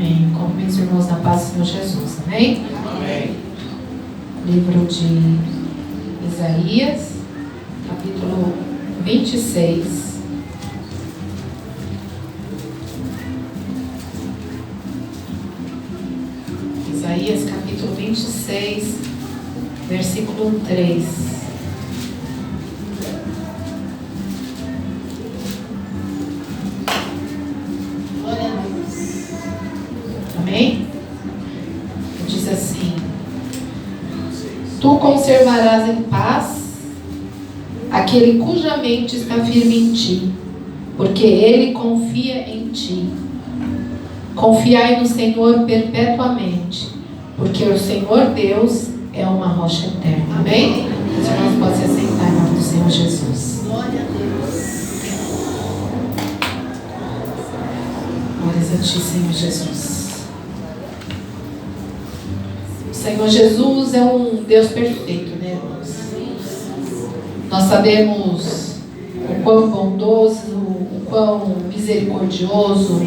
Amém. Convido os irmãos na paz do Senhor Jesus. Amém? Amém. Livro de Isaías, capítulo 26. Isaías, capítulo 26, versículo 3. Amém? Diz assim: Tu conservarás em paz aquele cuja mente está firme em ti, porque ele confia em ti. Confiai no Senhor perpetuamente, porque o Senhor Deus é uma rocha eterna. Amém? Os irmãos podem se assentar em nome do Senhor Jesus. Glória a Deus. Glórias a ti, Senhor Jesus. O Senhor Jesus é um Deus perfeito, né, irmãos? Nós sabemos o quão bondoso, o quão misericordioso,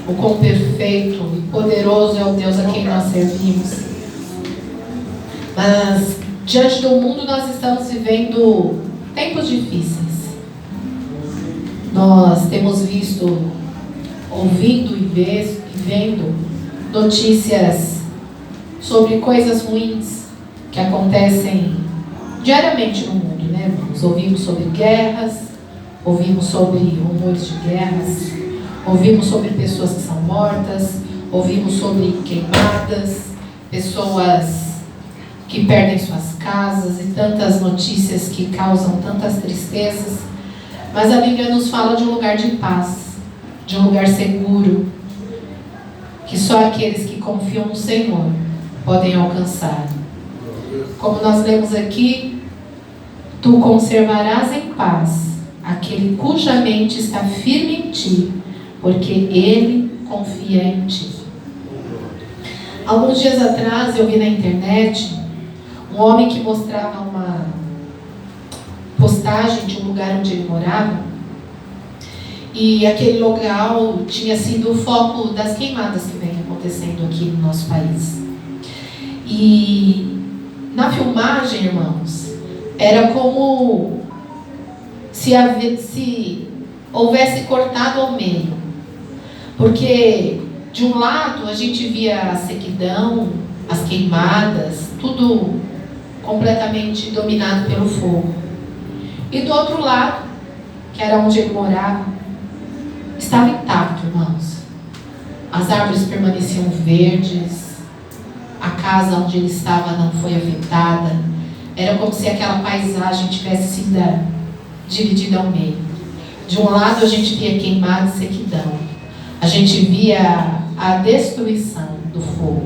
o quão perfeito e poderoso é o Deus a quem nós servimos. Mas diante do mundo nós estamos vivendo tempos difíceis. Nós temos visto, ouvindo e vendo notícias sobre coisas ruins que acontecem diariamente no mundo, né, irmãos? Ouvimos sobre guerras, ouvimos sobre rumores de guerras, ouvimos sobre pessoas que são mortas, ouvimos sobre queimadas, pessoas que perdem suas casas e tantas notícias que causam tantas tristezas. Mas a Bíblia nos fala de um lugar de paz, de um lugar seguro, que só aqueles que confiam no Senhor podem alcançar. Como nós lemos aqui, tu conservarás em paz aquele cuja mente está firme em ti, porque ele confia em ti. Alguns dias atrás eu vi na internet um homem que mostrava uma postagem de um lugar onde ele morava, e aquele local tinha sido o foco das queimadas que vem acontecendo aqui no nosso país. E na filmagem, irmãos, era como se houvesse cortado ao meio. Porque de um lado a gente via a sequidão, as queimadas, tudo completamente dominado pelo fogo. E do outro lado, que era onde ele morava, estava intacto, irmãos. As árvores permaneciam verdes, a casa onde ele estava não foi afetada. Era como se aquela paisagem tivesse sido dividida ao meio. De um lado a gente via queimada e sequidão, a gente via a destruição do fogo,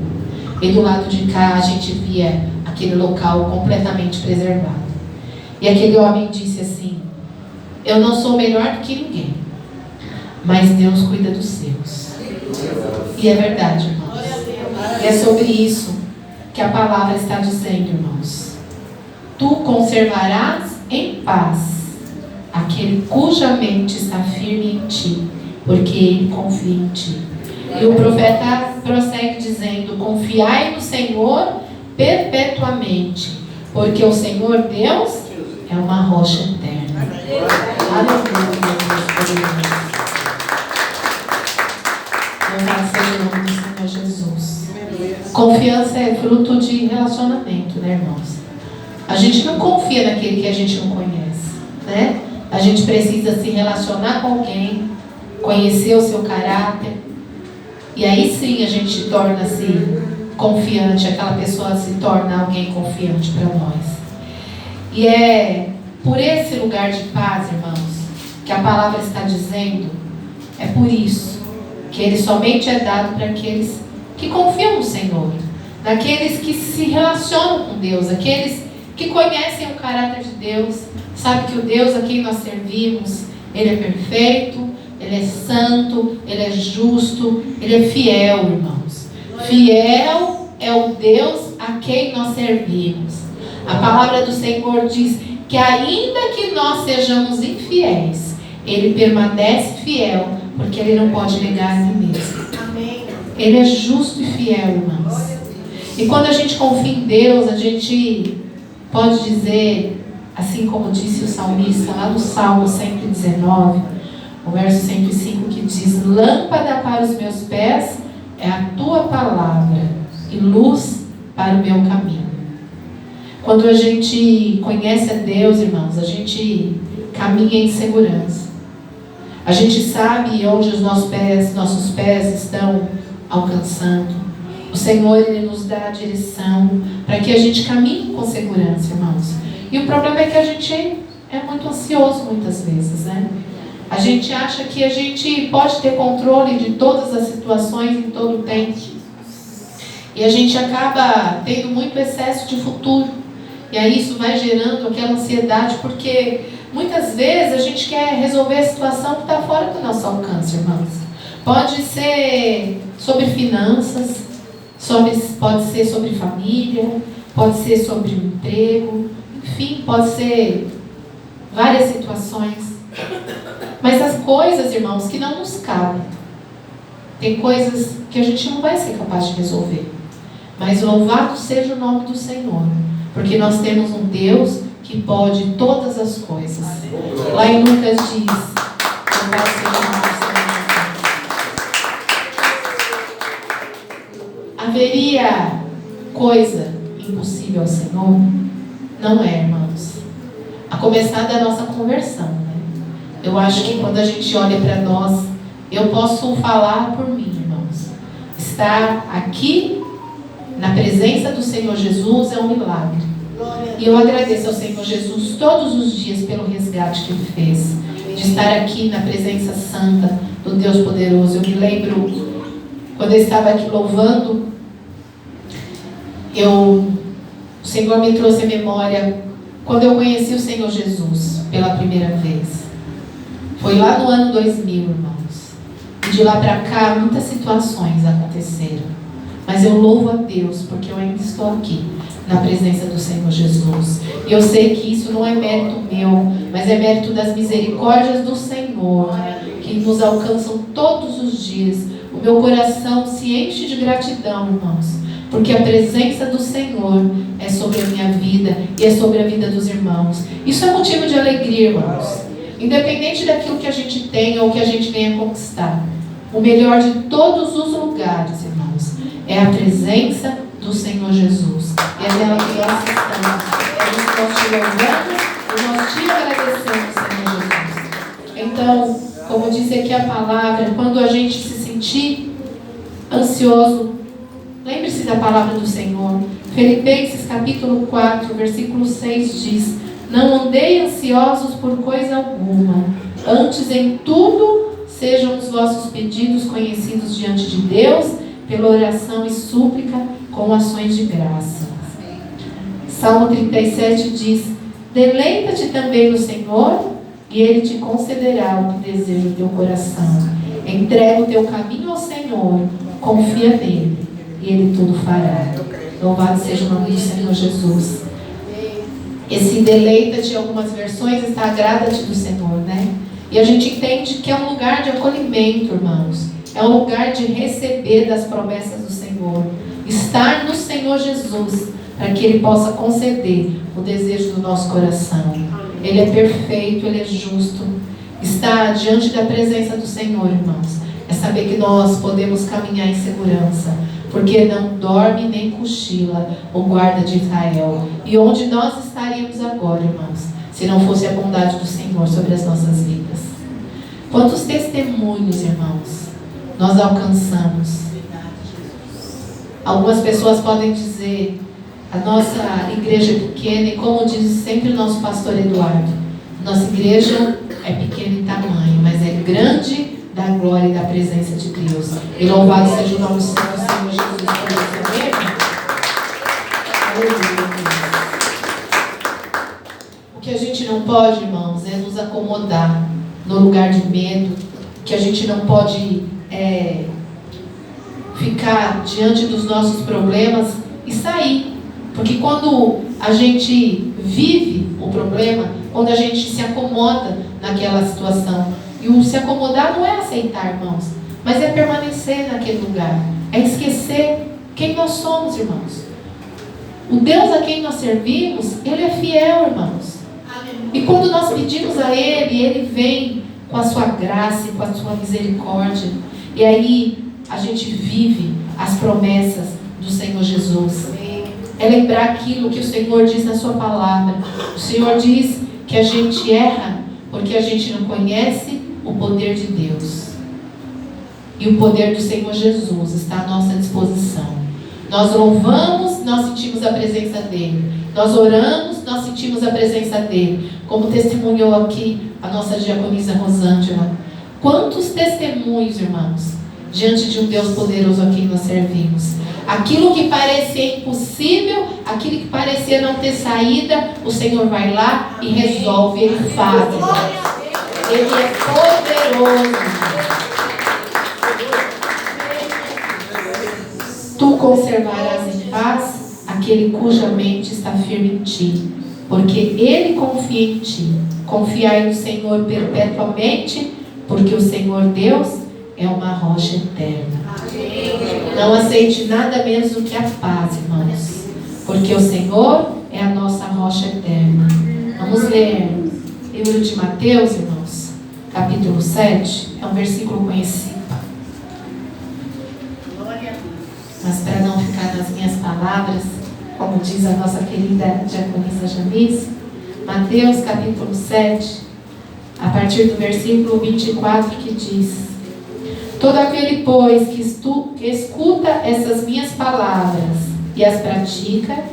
e do lado de cá a gente via aquele local completamente preservado. E aquele homem disse assim: eu não sou melhor do que ninguém, mas Deus cuida dos seus. E é verdade, irmãos. E é sobre isso que a palavra está dizendo, irmãos. Tu conservarás em paz aquele cuja mente está firme em ti, porque ele confia em ti. E o profeta prossegue dizendo: confiai no Senhor perpetuamente, porque o Senhor Deus é uma rocha eterna. Aleluia. Louvado seja o nome do Senhor Jesus. Confiança é fruto de relacionamento, né, irmãos? A gente não confia naquele que a gente não conhece, né? A gente precisa se relacionar com alguém, conhecer o seu caráter, e aí sim a gente torna-se confiante, aquela pessoa se torna alguém confiante para nós. E é por esse lugar de paz, irmãos, que a palavra está dizendo, é por isso que ele somente é dado para aqueles que confiam no Senhor, daqueles que se relacionam com Deus, aqueles que conhecem o caráter de Deus, sabe que o Deus a quem nós servimos, ele é perfeito, ele é santo, ele é justo, ele é fiel, irmãos. Fiel é o Deus a quem nós servimos. A palavra do Senhor diz que ainda que nós sejamos infiéis, ele permanece fiel, porque ele não pode negar a si mesmo. Amém. Ele é justo e fiel, irmãos. E quando a gente confia em Deus, a gente pode dizer, assim como disse o salmista lá no Salmo 119, o verso 105, que diz: lâmpada para os meus pés é a tua palavra e luz para o meu caminho. Quando a gente conhece a Deus, irmãos, a gente caminha em segurança. A gente sabe onde os nossos pés estão alcançando. O Senhor, Ele nos dá a direção para que a gente caminhe com segurança, irmãos. E o problema é que a gente é muito ansioso muitas vezes, né? A gente acha que a gente pode ter controle de todas as situações em todo o tempo. E a gente acaba tendo muito excesso de futuro. E aí isso vai gerando aquela ansiedade, porque muitas vezes a gente quer resolver a situação que está fora do nosso alcance, irmãos. Pode ser sobre finanças, pode ser sobre família, pode ser sobre o emprego, enfim, pode ser várias situações. Mas as coisas, irmãos, que não nos cabem, tem coisas que a gente não vai ser capaz de resolver. Mas louvado seja o nome do Senhor, porque nós temos um Deus que pode todas as coisas. Lá em Lucas diz: louvado seja o nome do Senhor. Haveria coisa impossível ao Senhor? Não é, irmãos. A começar da nossa conversão, né? Eu acho que quando a gente olha para nós, eu posso falar por mim, irmãos. Estar aqui na presença do Senhor Jesus é um milagre. E eu agradeço ao Senhor Jesus todos os dias pelo resgate que Ele fez, de estar aqui na presença santa do Deus poderoso. Eu me lembro, quando eu estava aqui louvando, o Senhor me trouxe à memória quando eu conheci o Senhor Jesus pela primeira vez. Foi lá no ano 2000, irmãos. E de lá para cá, muitas situações aconteceram. Mas eu louvo a Deus, porque eu ainda estou aqui, na presença do Senhor Jesus. E eu sei que isso não é mérito meu, mas é mérito das misericórdias do Senhor, que nos alcançam todos os dias. O meu coração se enche de gratidão, irmãos, porque a presença do Senhor é sobre a minha vida e é sobre a vida dos irmãos. Isso é motivo de alegria, irmãos. Independente daquilo que a gente tem ou que a gente venha conquistar, o melhor de todos os lugares, irmãos, é a presença do Senhor Jesus. E é nela que nós estamos. É isso que nós te louvamos e nós te agradecemos, Senhor Jesus. Então, como diz aqui a palavra, quando a gente se sentir ansioso, lembre-se da palavra do Senhor. Filipenses capítulo 4, versículo 6 diz: não andei ansiosos por coisa alguma, antes em tudo sejam os vossos pedidos conhecidos diante de Deus, pela oração e súplica, com ações de graça. Salmo 37 diz: deleita-te também no Senhor, e Ele te concederá o que deseja o teu coração. Entrega o teu caminho ao Senhor, confia nele, e Ele tudo fará. Louvado seja o nome do Senhor Jesus. Esse deleita-te, em algumas versões, está agrada-te do Senhor, né? E a gente entende que é um lugar de acolhimento, irmãos. É um lugar de receber das promessas do Senhor. Estar no Senhor Jesus, para que Ele possa conceder o desejo do nosso coração. Ele é perfeito, Ele é justo. Estar diante da presença do Senhor, irmãos, é saber que nós podemos caminhar em segurança, porque não dorme nem cochila o guarda de Israel. E onde nós estaríamos agora, irmãos, se não fosse a bondade do Senhor sobre as nossas vidas? Quantos testemunhos, irmãos, nós alcançamos? Algumas pessoas podem dizer: a nossa igreja é pequena, e como diz sempre o nosso pastor Eduardo, nossa igreja é pequena em tamanho, mas é grande da glória e da presença de Deus. E louvado seja o nome do Senhor Jesus por isso mesmo. Aleluia. O que a gente não pode, irmãos, é nos acomodar no lugar de medo. Que a gente não pode ficar diante dos nossos problemas e sair. Porque quando a gente vive o problema, quando a gente se acomoda naquela situação, e o se acomodar não é aceitar, irmãos, mas é permanecer naquele lugar. é esquecer quem nós somos, irmãos. O Deus a quem nós servimos, Ele é fiel, irmãos. E quando nós pedimos a Ele, Ele vem com a sua graça e com a sua misericórdia. E aí a gente vive as promessas do Senhor Jesus. É lembrar aquilo que o Senhor diz na sua palavra. O Senhor diz que a gente erra porque a gente não conhece o poder de Deus. E o poder do Senhor Jesus está à nossa disposição. Nós louvamos, nós sentimos a presença dEle. Nós oramos, nós sentimos a presença dEle. Como testemunhou aqui a nossa diaconisa Rosângela. Quantos testemunhos, irmãos, diante de um Deus poderoso a quem nós servimos. Aquilo que parecia impossível, aquilo que parecia não ter saída, o Senhor vai lá e resolve, Ele faz. Ele é poderoso. Tu conservarás em paz aquele cuja mente está firme em ti, porque ele confia em ti. Confiai no Senhor perpetuamente, porque o Senhor Deus é uma rocha eterna. Não aceite nada menos do que a paz, irmãos, porque o Senhor é a nossa rocha eterna. Vamos ler livro de Mateus, irmãos, capítulo 7, é um versículo conhecido. Mas para não ficar nas minhas palavras, como diz a nossa querida diaconisa Janice, Mateus capítulo 7, a partir do versículo 24, que diz: todo aquele, pois, que escuta essas minhas palavras e as pratica,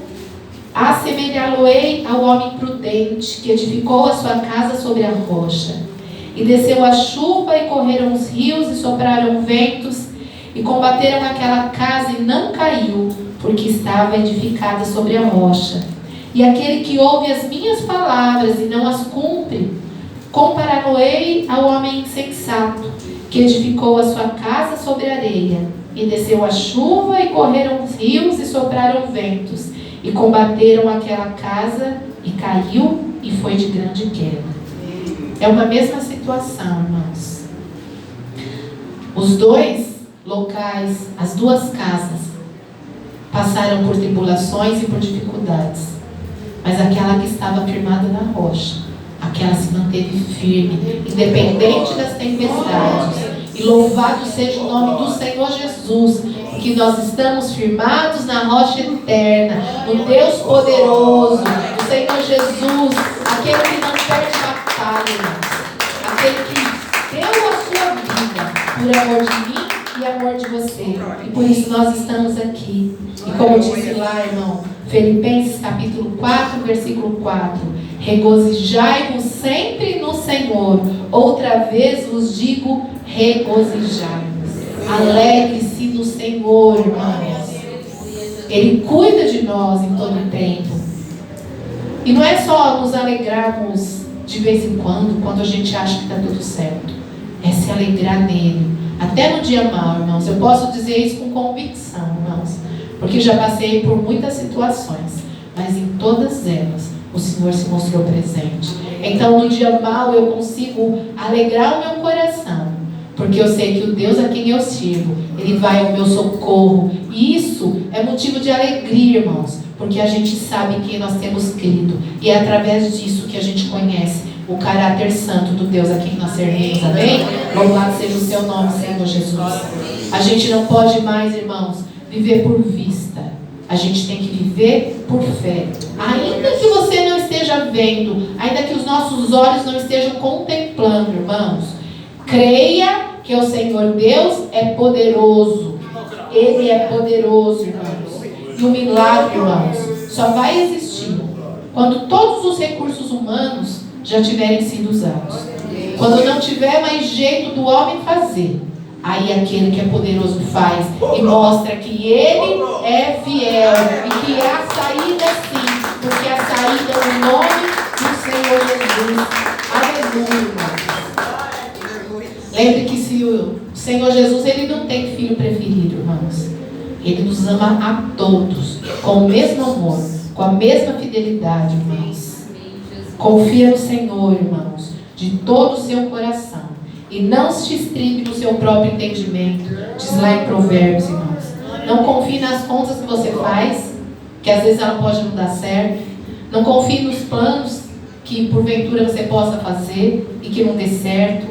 assemelhá-lo-ei ao homem prudente que edificou a sua casa sobre a rocha. E desceu a chuva, e correram os rios, e sopraram ventos, e combateram aquela casa, e não caiu, porque estava edificada sobre a rocha. E aquele que ouve as minhas palavras e não as cumpre, compará-lo-ei ao homem insensato, que edificou a sua casa sobre a areia. E desceu a chuva, e correram os rios, e sopraram ventos, e combateram aquela casa, e caiu, e foi de grande queda. É uma mesma situação, irmãos. Os dois locais, as duas casas, passaram por tribulações e por dificuldades, mas aquela que estava firmada na rocha, aquela se manteve firme, independente das tempestades. E louvado seja o nome do Senhor Jesus, porque nós estamos firmados na rocha eterna, no Deus poderoso, no Senhor Jesus, aquele que não perde batalha, aquele que deu a sua vida por amor de mim e amor de você. E por isso nós estamos aqui. E como disse lá, irmão, Filipenses capítulo 4, versículo 4: regozijai-vos sempre no Senhor. Outra vez vos digo, regozijai-vos. Alegre-se no Senhor, irmãos. Ele cuida de nós em todo o tempo. E não é só nos alegrarmos de vez em quando a gente acha que está tudo certo. É se alegrar nele. Até no dia mau, irmãos. Eu posso dizer isso com convicção, irmãos, porque já passei por muitas situações, mas em todas elas o Senhor se mostrou presente. Então no dia mau eu consigo alegrar o meu coração, porque eu sei que o Deus a quem eu sirvo, Ele vai ao meu socorro. E isso é motivo de alegria, irmãos, porque a gente sabe quem nós temos crido, e é através disso que a gente conhece o caráter santo do Deus a quem nós servimos. Amém? Louvado seja o seu nome, Senhor Jesus. A gente não pode mais, irmãos, viver por vista. A gente tem que viver por fé. Ainda que você não esteja vendo, ainda que os nossos olhos não estejam contemplando, irmãos, creia que o Senhor Deus é poderoso. Ele é poderoso, irmãos. E o milagre, irmãos, só vai existir quando todos os recursos humanos já tiverem sido usados. Quando não tiver mais jeito do homem fazer, aí aquele que é poderoso faz e mostra que ele é fiel e que há saída sim, porque a saída é o nome do Senhor Jesus. Aleluia. Lembre que se o Senhor Jesus, Ele não tem filho preferido, irmãos. Ele nos ama a todos com o mesmo amor, com a mesma fidelidade, irmãos. Confia no Senhor, irmãos, de todo o seu coração, e não se estribe no seu próprio entendimento. Diz lá em Provérbios, irmãos, Não confie nas contas que você faz, que às vezes ela pode não dar certo. Não confie nos planos que porventura você possa fazer e que não dê certo.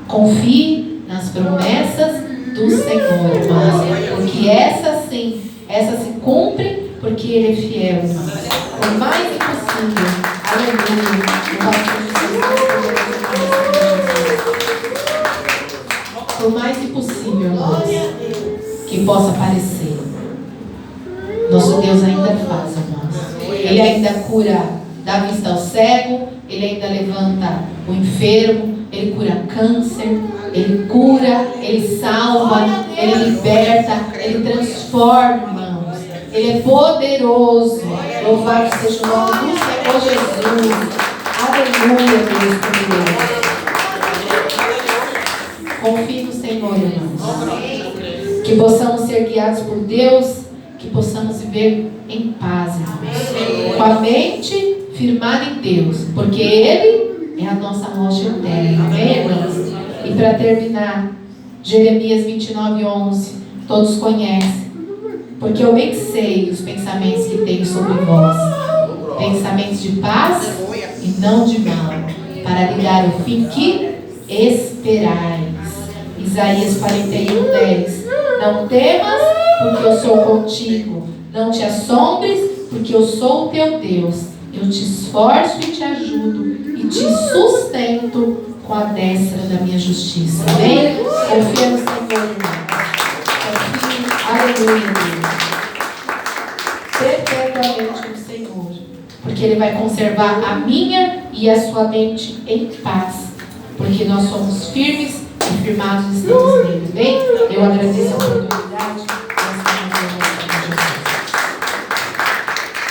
Confie nas promessas do Senhor, irmãos, porque essa se cumpre, porque Ele é fiel, irmãos. Por mais impossível, aleluia, por mais impossível, irmãos, que possa parecer, nosso Deus ainda faz, irmãos. Ele ainda cura, dá vista ao cego, Ele ainda levanta o enfermo, Ele cura câncer, Ele cura, Ele salva, Ele liberta, Ele transforma, irmãos. Ele é poderoso. Louvado seja o nome do Senhor Jesus. Aleluia, Deus poderoso. Confie no Senhor, irmãos. Que possamos ser guiados por Deus, que possamos viver em paz, irmãos. Com a mente firmada em Deus, porque Ele é a nossa rocha eterna. Amém, irmãos? E para terminar, Jeremias 29:11, todos conhecem. Porque eu bem sei os pensamentos que tenho sobre vós, pensamentos de paz e não de mal, para lhe dar o fim que esperais. Isaías 41:10. Não temas, porque eu sou contigo. Não te assombres, porque eu sou o teu Deus. Eu te esforço e te ajudo e te sustento com a destra da minha justiça. Amém? Confia no Senhor, irmão. Aleluia, Deus. Perpetuamente no Senhor. Porque Ele vai conservar a minha e a sua mente em paz. Porque nós somos firmes e firmados estamos nele. Bem? Eu agradeço a oportunidade.